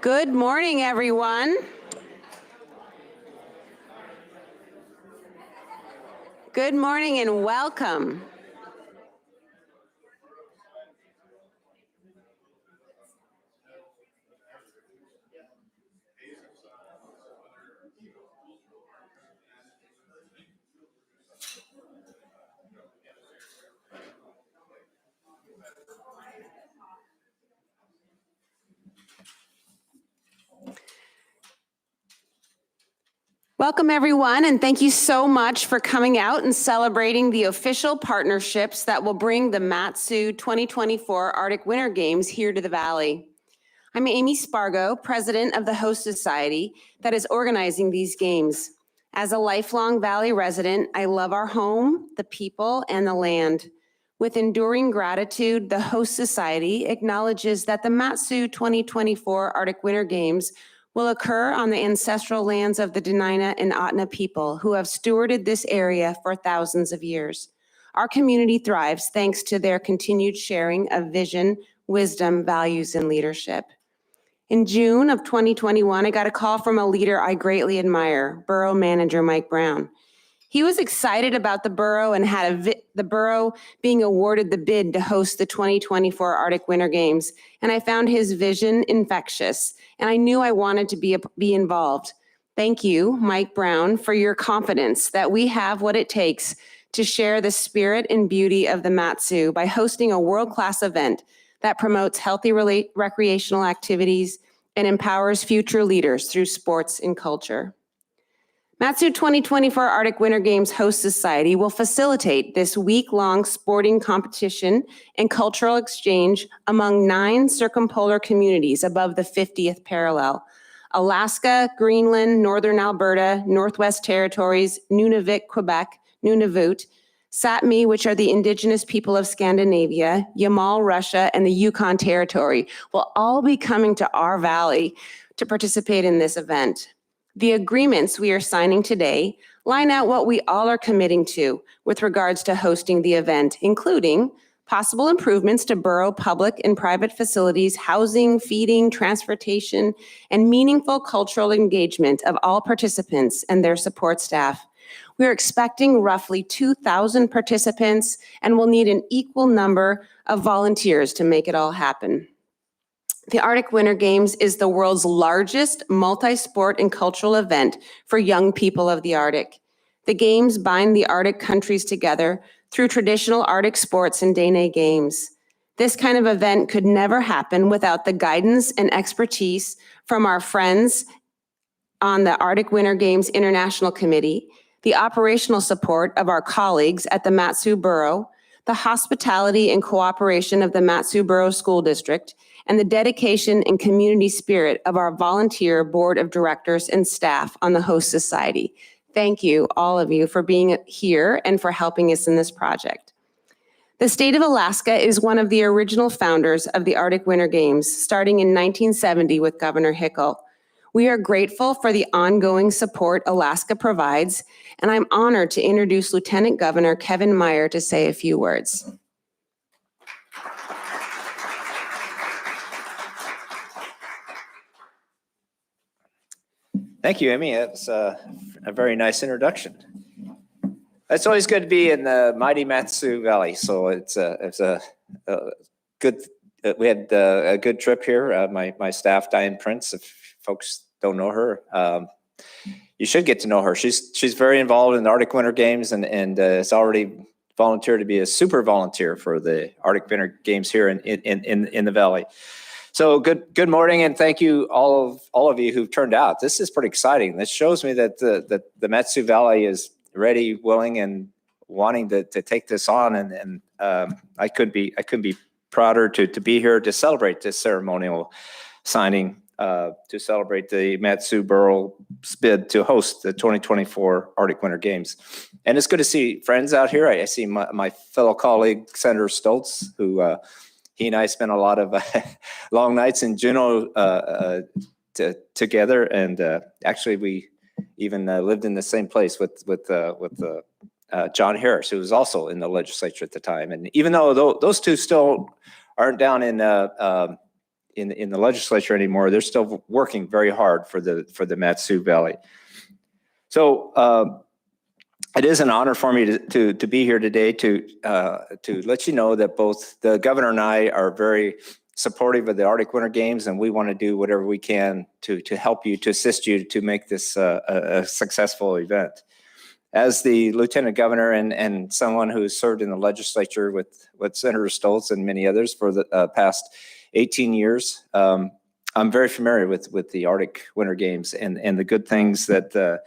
Good morning, everyone. Good morning and welcome. Welcome, everyone, and thank you so much for coming out and celebrating the official partnerships that will bring the Mat-Su 2024 Arctic Winter Games here to the Valley. I'm Amy Spargo, president of the host society that is organizing these games. As a lifelong Valley resident, I love our home, the people, and the land. With enduring gratitude, the host society acknowledges that the Mat-Su 2024 Arctic Winter Games will occur on the ancestral lands of the Dena'ina and Otna people who have stewarded this area for thousands of years. Our community thrives thanks to their continued sharing of vision, wisdom, values, and leadership. In June of 2021, I got a call from a leader I greatly admire, Borough Manager Mike Brown. He was excited about the borough and had the borough being awarded the bid to host the 2024 Arctic Winter Games, and I found his vision infectious, and I knew I wanted to be involved. Thank you, Mike Brown, for your confidence that we have what it takes to share the spirit and beauty of the Mat-Su by hosting a world-class event that promotes healthy recreational activities and empowers future leaders through sports and culture. Mat-Su 2024 Arctic Winter Games Host Society will facilitate this week-long sporting competition and cultural exchange among 9 circumpolar communities above the 50th parallel: Alaska, Greenland, Northern Alberta, Northwest Territories, Nunavut, Quebec, Nunavut, Sapmi, which are the indigenous people of Scandinavia, Yamal, Russia, and the Yukon Territory, will all be coming to our valley to participate in this event. The agreements we are signing today line out what we all are committing to with regards to hosting the event, including possible improvements to borough public and private facilities, housing, feeding, transportation, and meaningful cultural engagement of all participants and their support staff. We are expecting roughly 2,000 participants and will need an equal number of volunteers to make it all happen. The Arctic Winter Games is the world's largest multi-sport and cultural event for young people of the Arctic. The Games bind the Arctic countries together through traditional Arctic sports and Dene games. This kind of event could never happen without the guidance and expertise from our friends on the Arctic Winter Games International Committee, the operational support of our colleagues at the Mat-Su Borough, the hospitality and cooperation of the Mat-Su Borough School District, and the dedication and community spirit of our volunteer board of directors and staff on the host society. Thank you, all of you, for being here and for helping us in this project. The state of Alaska is one of the original founders of the Arctic Winter Games, starting in 1970 with Governor Hickel. We are grateful for the ongoing support Alaska provides, and I'm honored to introduce Lieutenant Governor Kevin Meyer to say a few words. Thank you, Amy. That's a very nice introduction. It's always good to be in the mighty Mat-Su Valley. So it's a good. We had a good trip here. My staff, Diane Prince. If folks don't know her, you should get to know her. She's very involved in the Arctic Winter Games and has already volunteered to be a super volunteer for the Arctic Winter Games here in the Valley. So good morning, and thank you all of you who've turned out. This is pretty exciting. This shows me that the Mat-Su Valley is ready, willing, and wanting to take this on. And I couldn't be prouder to be here to celebrate this ceremonial signing, to celebrate the Mat-Su Borough's bid to host the 2024 Arctic Winter Games. And it's good to see friends out here. I see my fellow colleague, Senator Stoltz, who he and I spent a lot of long nights in Juneau together, and actually we even lived in the same place with John Harris, who was also in the legislature at the time. And even though those two still aren't down in in the legislature anymore. They're still working very hard for the Mat-Su Valley. So it is an honor for me to be here today to let you know that both the governor and I are very supportive of the Arctic Winter Games, and we want to do whatever we can to help you, to assist you to make this a successful event. As the lieutenant governor and someone who served in the legislature with Senator Stoltz and many others for the past 18 years, I'm very familiar with the Arctic Winter Games and the good things that the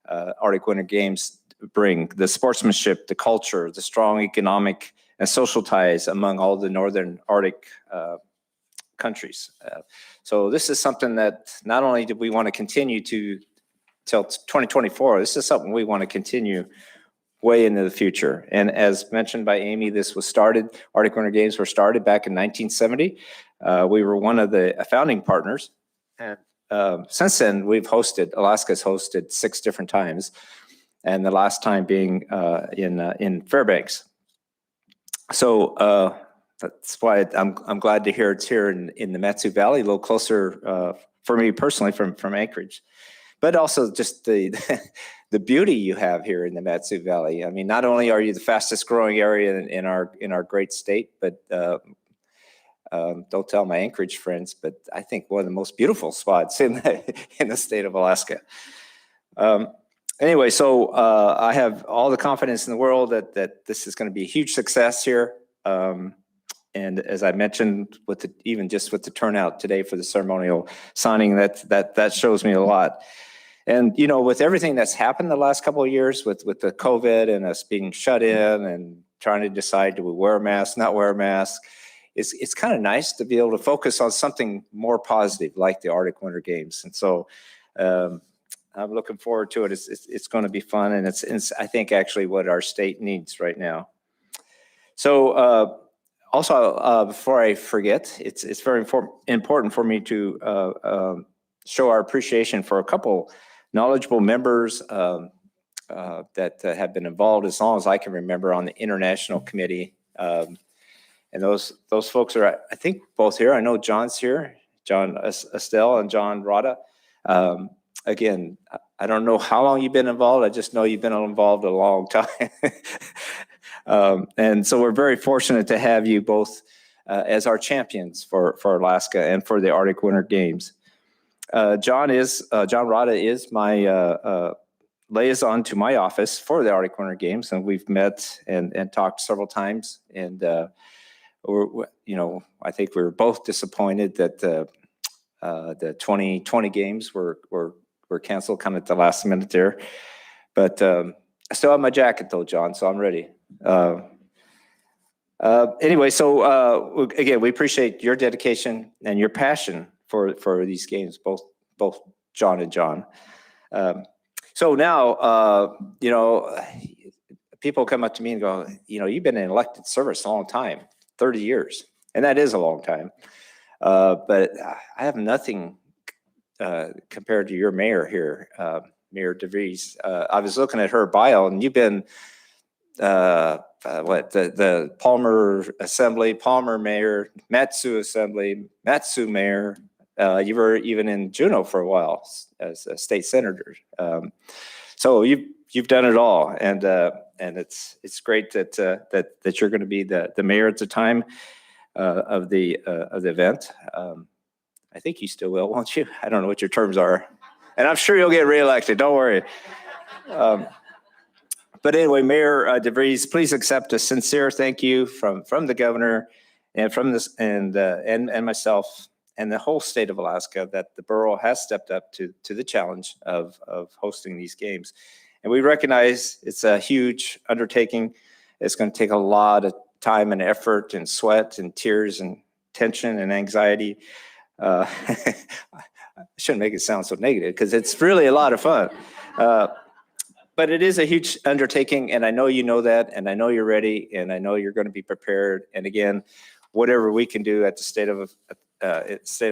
Arctic Winter Games bring: the sportsmanship, the culture, the strong economic and social ties among all the northern Arctic countries. So this is something that not only do we want to continue to till 2024, this is something we want to continue way into the future. And as mentioned by Amy, this was started, Arctic Winter Games were started back in 1970. We were one of the founding partners. And since then, Alaska's hosted 6 different times. And the last time being in Fairbanks. So that's why I'm glad to hear it's here in the Mat-Su Valley, a little closer for me personally from Anchorage, but also just the beauty you have here in the Mat-Su Valley. I mean, not only are you the fastest growing area in our great state, but don't tell my Anchorage friends, but I think one of the most beautiful spots in the state of Alaska. Anyway, so I have all the confidence in the world that this is going to be a huge success here. And as I mentioned, even just with the turnout today for the ceremonial signing, that shows me a lot. And with everything that's happened the last couple of years with the COVID and us being shut in and trying to decide, do we wear a mask, not wear a mask, it's kind of nice to be able to focus on something more positive like the Arctic Winter Games. And so I'm looking forward to it. It's going to be fun, and it's I think actually what our state needs right now. So also before I forget, it's very important for me to show our appreciation for a couple knowledgeable members that have been involved as long as I can remember on the international committee. And those folks are, I think, both here. I know John's here, John Estelle and John Rada. Again, I don't know how long you've been involved. I just know you've been involved a long time. And so we're very fortunate to have you both as our champions for Alaska and for the Arctic Winter Games. John Rada is my liaison to my office for the Arctic Winter Games, and we've met and talked several times. And I think we were both disappointed that the 2020 games were canceled kind of at the last minute there. But I still have my jacket though, John, so I'm ready. Anyway, so again, we appreciate your dedication and your passion for these games, both John and John. So now, people come up to me and go, you've been in elected service a long time, 30 years, and that is a long time. But I have nothing compared to your mayor here, Mayor DeVries. I was looking at her bio, and you've been the Palmer Assembly, Palmer Mayor, Mat-Su Assembly, Mat-Su Mayor. You were even in Juneau for a while as a state senator. So you've done it all, and it's great that you're going to be the mayor at the time of the event. I think you still will, won't you? I don't know what your terms are, and I'm sure you'll get reelected. Don't worry. But anyway, Mayor DeVries, please accept a sincere thank you from the governor and from this and myself and the whole state of Alaska that the borough has stepped up to the challenge of hosting these games. And we recognize it's a huge undertaking. It's going to take a lot of time and effort and sweat and tears and tension and anxiety. I shouldn't make it sound so negative because it's really a lot of fun. But it is a huge undertaking, and I know you know that, and I know you're ready, and I know you're going to be prepared. And again, whatever we can do at the state of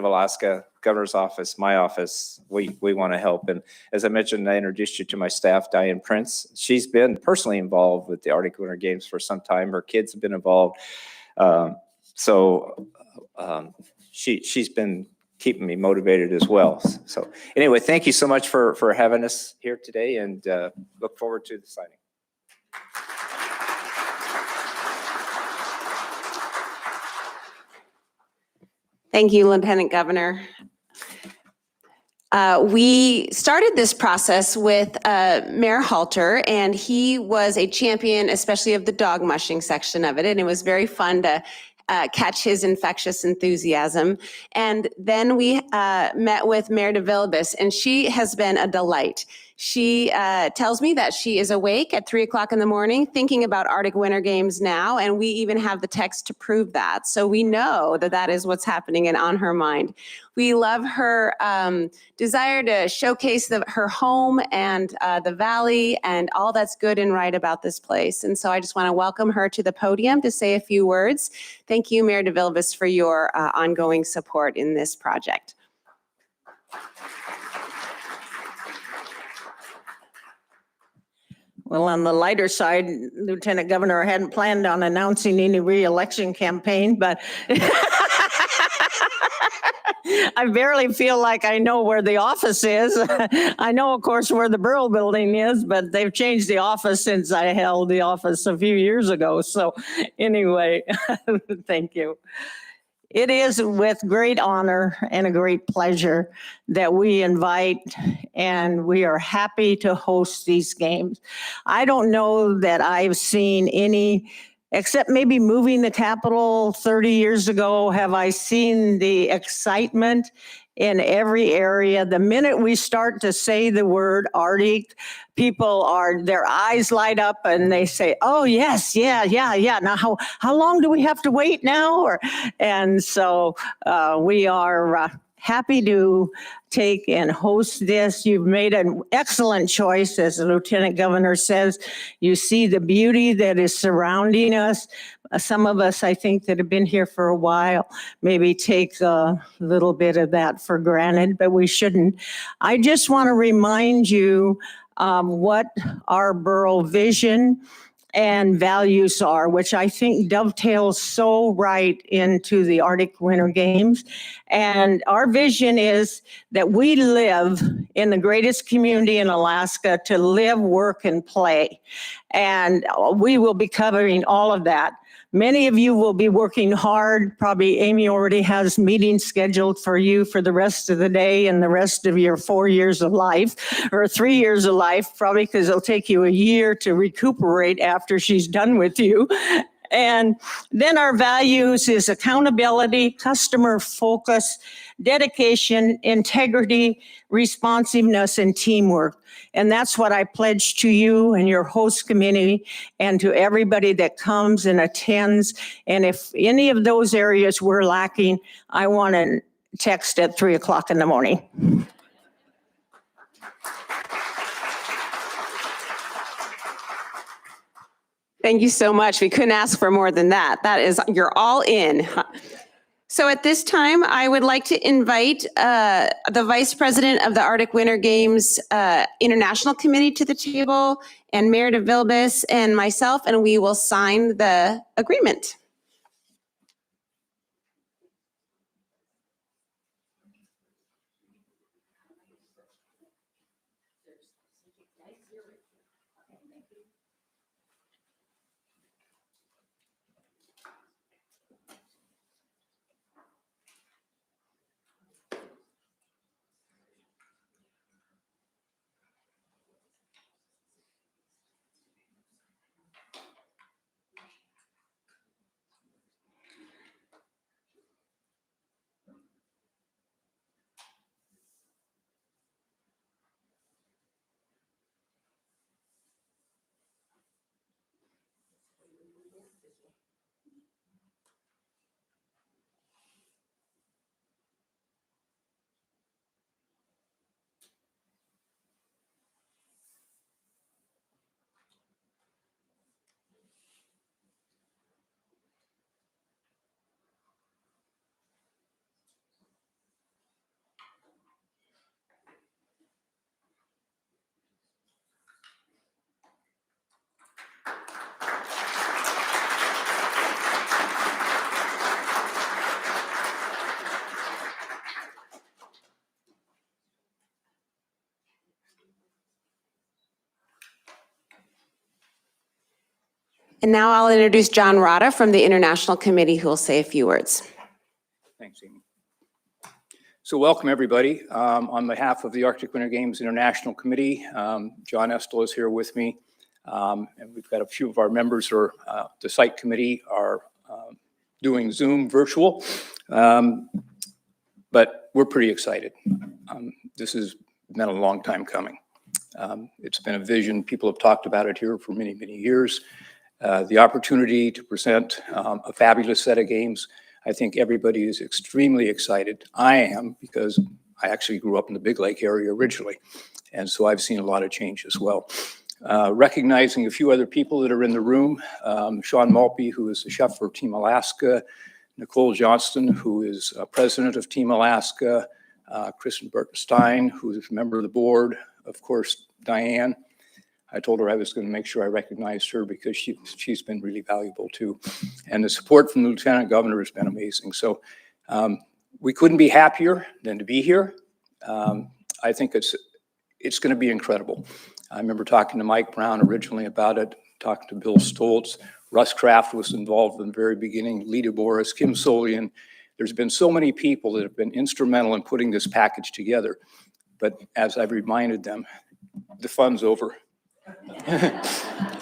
Alaska, governor's office, my office, we want to help. And as I mentioned, I introduced you to my staff, Diane Prince. She's been personally involved with the Arctic Winter Games for some time. Her kids have been involved. she's been keeping me motivated as well. So anyway, thank you so much for having us here today, and look forward to the signing. Thank you, Lieutenant Governor. We started this process with Mayor Halter, and he was a champion, especially of the dog mushing section of it, and it was very fun to catch his infectious enthusiasm. And then we met with Mayor de Villebus, and she has been a delight. She tells me that she is awake at 3 o'clock in the morning thinking about Arctic Winter Games now, and we even have the text to prove that. So we know that that is what's happening and on her mind. We love her desire to showcase her home and the valley and all that's good and right about this place. And so I just want to welcome her to the podium to say a few words. Thank you, Mayor de Villebus, for your ongoing support in this project. Well, on the lighter side, Lieutenant Governor, I hadn't planned on announcing any re-election campaign, but I barely feel like I know where the office is. I know, of course, where the Borough building is, but they've changed the office since I held the office a few years ago. So anyway, thank you. It is with great honor and a great pleasure that we invite and we are happy to host these games. I don't know that I've seen any, except maybe moving the Capitol 30 years ago, have I seen the excitement in every area. The minute we start to say the word Arctic, their eyes light up and they say, oh yes, yeah. Now how long do we have to wait now? And so we are happy to take and host this. You've made an excellent choice, as the Lieutenant Governor says. You see the beauty that is surrounding us. Some of us, I think, that have been here for a while, maybe take a little bit of that for granted, but we shouldn't. I just want to remind you what our borough vision and values are, which I think dovetails so right into the Arctic Winter Games. And our vision is that we live in the greatest community in Alaska to live, work, and play. And we will be covering all of that. Many of you will be working hard. Probably Amy already has meetings scheduled for you for the rest of the day and the rest of your 4 years of life, or 3 years of life, probably because it'll take you a year to recuperate after she's done with you. And then our values is accountability, customer focus, dedication, integrity, responsiveness, and teamwork. And that's what I pledge to you and your host community and to everybody that comes and attends. And if any of those areas we're lacking, I want to text at 3 o'clock in the morning. Thank you so much. We couldn't ask for more than that. That is, you're all in. So at this time, I would like to invite the Vice President of the Arctic Winter Games International Committee to the table, and Mayor de Villebus and myself, and we will sign the agreement. And now I'll introduce John Rada from the International Committee, who will say a few words. Thanks, Amy. So welcome, everybody. On behalf of the Arctic Winter Games International Committee, John Estel is here with me. And we've got a few of our members who are, the site committee are doing Zoom virtual. But we're pretty excited. This has been a long time coming. It's been a vision. People have talked about it here for many, many years. The opportunity to present a fabulous set of games. I think everybody is extremely excited. I am, because I actually grew up in the Big Lake area originally. And so I've seen a lot of change as well. Recognizing a few other people that are in the room, Sean Maltby, who is the chef for Team Alaska, Nicole Johnston, who is president of Team Alaska, Kristen Bertenstein, who is a member of the board, of course, Diane. I told her I was going to make sure I recognized her because she's been really valuable too. And the support from the Lieutenant Governor has been amazing. So we couldn't be happier than to be here. I think it's going to be incredible. I remember talking to Mike Brown originally about it, talking to Bill Stoltz. Russ Kraft was involved in the very beginning, Lita Boris, Kim Solian. There's been so many people that have been instrumental in putting this package together. But as I've reminded them, the fun's over.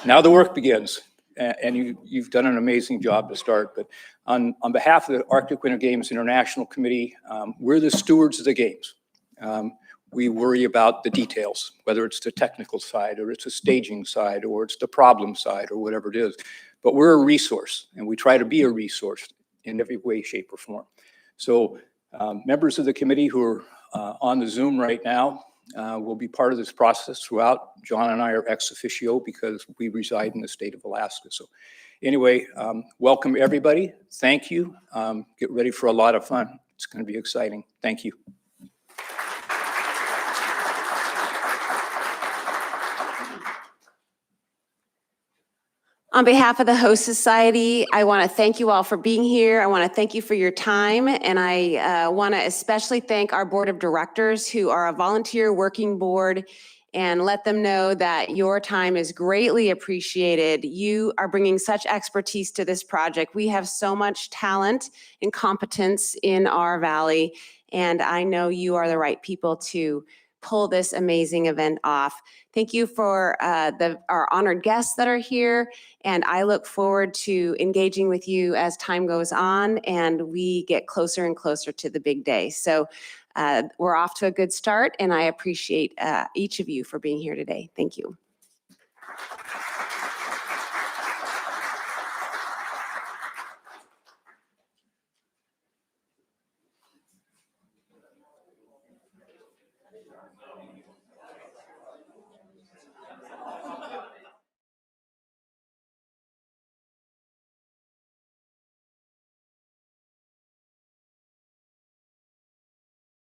Now the work begins. And you've done an amazing job to start. But on behalf of the Arctic Winter Games International Committee, we're the stewards of the games. We worry about the details, whether it's the technical side or it's the staging side or it's the problem side or whatever it is. But we're a resource, and we try to be a resource in every way, shape, or form. So members of the committee who are on the Zoom right now will be part of this process throughout. John and I are ex officio because we reside in the state of Alaska. So anyway, welcome everybody. Thank you. Get ready for a lot of fun. It's going to be exciting. Thank you. On behalf of the Host Society, I want to thank you all for being here. I want to thank you for your time. And I want to especially thank our board of directors who are a volunteer working board and let them know that your time is greatly appreciated. You are bringing such expertise to this project. We have so much talent and competence in our valley, and I know you are the right people to pull this amazing event off. Thank you for our honored guests that are here, and I look forward to engaging with you as time goes on and we get closer and closer to the big day. So we're off to a good start, and I appreciate each of you for being here today. Thank you.